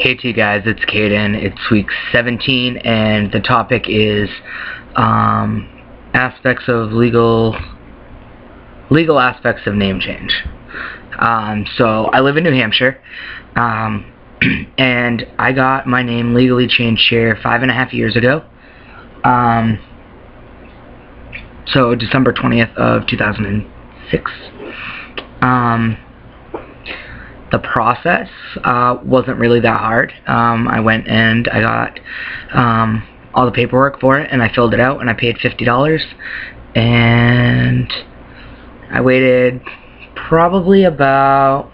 Hey to you guys, it's Kaden. It's week 17 and the topic is aspects of legal aspects of name change. So I live in New Hampshire, and I got my name legally changed here 5.5 years ago. So December 20th of 2006. The process wasn't really that hard. I went and I got all the paperwork for it, and I filled it out, and I paid $50, and I waited probably about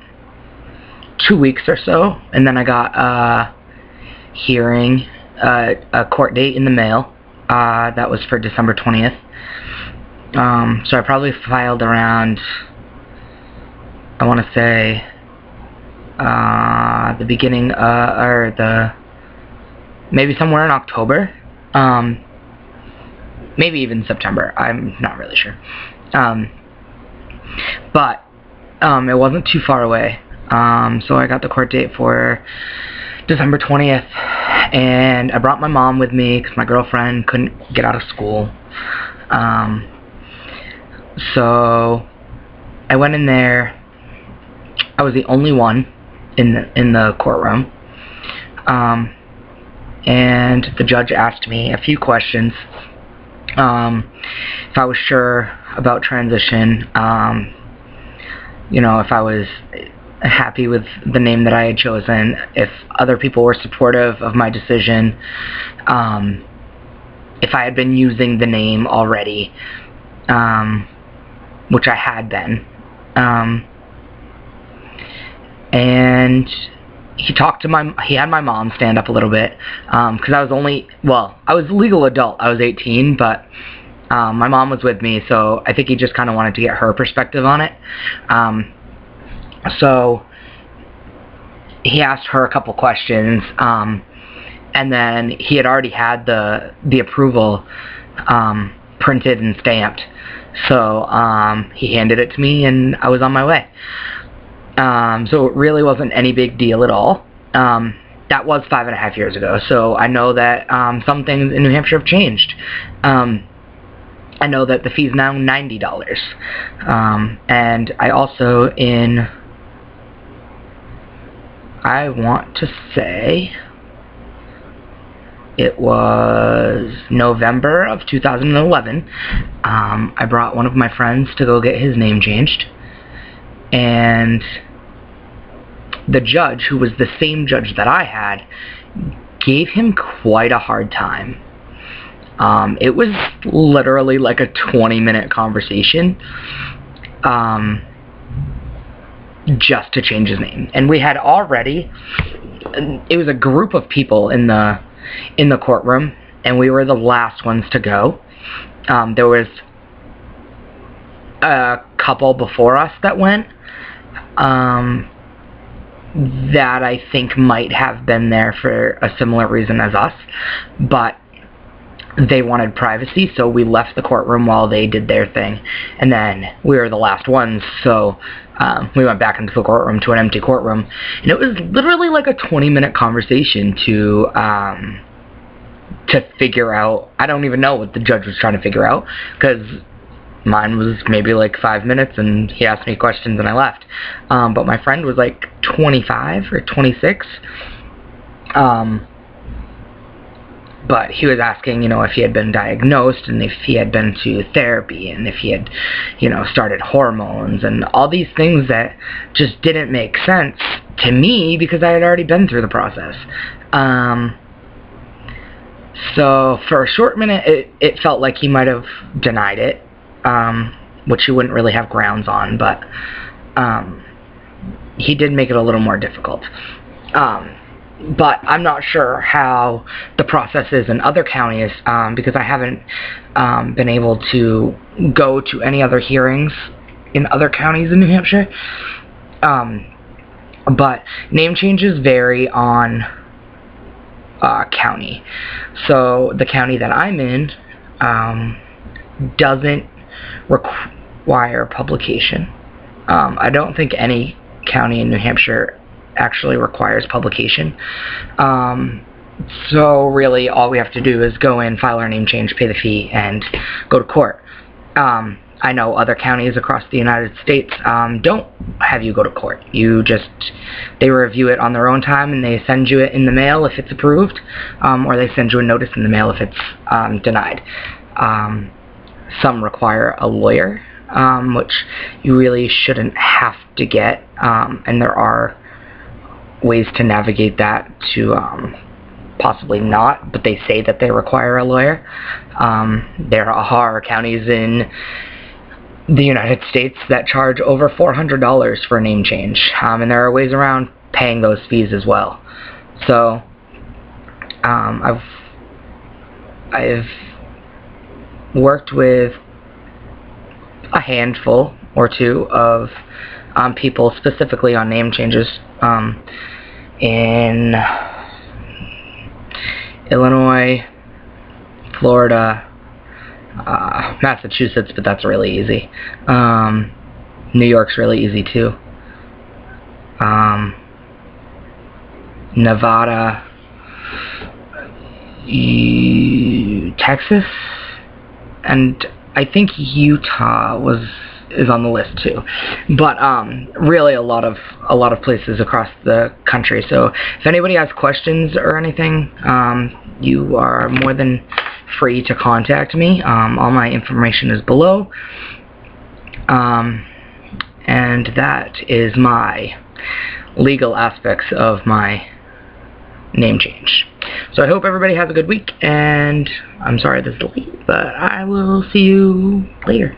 2 weeks or so, and then I got a hearing, a court date in the mail. That was for December 20th. So I probably filed around, I want to say, the beginning, maybe somewhere in October, maybe even September, I'm not really sure, but it wasn't too far away, so I got the court date for December 20th, and I brought my mom with me, because my girlfriend couldn't get out of school, so I went in there. I was the only one in the courtroom, and the judge asked me a few questions, if I was sure about transition, if I was happy with the name that I had chosen, if other people were supportive of my decision, if I had been using the name already, which I had been, and he had my mom stand up a little bit, because I was I was a legal adult, I was 18, but my mom was with me, so I think he just kind of wanted to get her perspective on it. So he asked her a couple questions, and then he had already had the approval printed and stamped, so he handed it to me, and I was on my way. So it really wasn't any big deal at all. That was 5.5 years ago, so I know that some things in New Hampshire have changed. I know that the fee is now $90, and I also I want to say it was November of 2011, I brought one of my friends to go get his name changed, and the judge, who was the same judge that I had, gave him quite a hard time. It was literally like a 20-minute conversation, just to change his name. And we had already, it was a group of people in the courtroom, and we were the last ones to go. There was a couple before us that went, that I think might have been there for a similar reason as us, but they wanted privacy, so we left the courtroom while they did their thing, and then we were the last ones, so we went back into the courtroom, to an empty courtroom, and it was literally like a 20-minute conversation to figure out. I don't even know what the judge was trying to figure out, because mine was maybe like 5 minutes, and he asked me questions and I left. But my friend was like 25 or 26. But he was asking, if he had been diagnosed, and if he had been to therapy, and if he had, started hormones, and all these things that just didn't make sense to me because I had already been through the process. So for a short minute, it felt like he might have denied it, which he wouldn't really have grounds on, but he did make it a little more difficult. But I'm not sure how the process is in other counties, because I haven't been able to go to any other hearings in other counties in New Hampshire. But name changes vary on county. So the county that I'm in doesn't require publication. I don't think any county in New Hampshire actually requires publication. So really all we have to do is go in, file our name change, pay the fee, and go to court. I know other counties across the United States don't have you go to court. They review it on their own time, and they send you it in the mail if it's approved, or they send you a notice in the mail if it's denied. Some require a lawyer, which you really shouldn't have to get, and there are ways to navigate that to possibly not, but they say that they require a lawyer. There are counties in the United States that charge over $400 for a name change, and there are ways around paying those fees as well. So I've worked with a handful or two of people specifically on name changes in Illinois, Florida, Massachusetts, but that's really easy. New York's really easy too. Nevada, Texas, and I think Utah is on the list too. But really a lot of places across the country. So if anybody has questions or anything, you are more than free to contact me. All my information is below. And that is my legal aspects of my name change. So I hope everybody has a good week, and I'm sorry this is late, but I will see you later.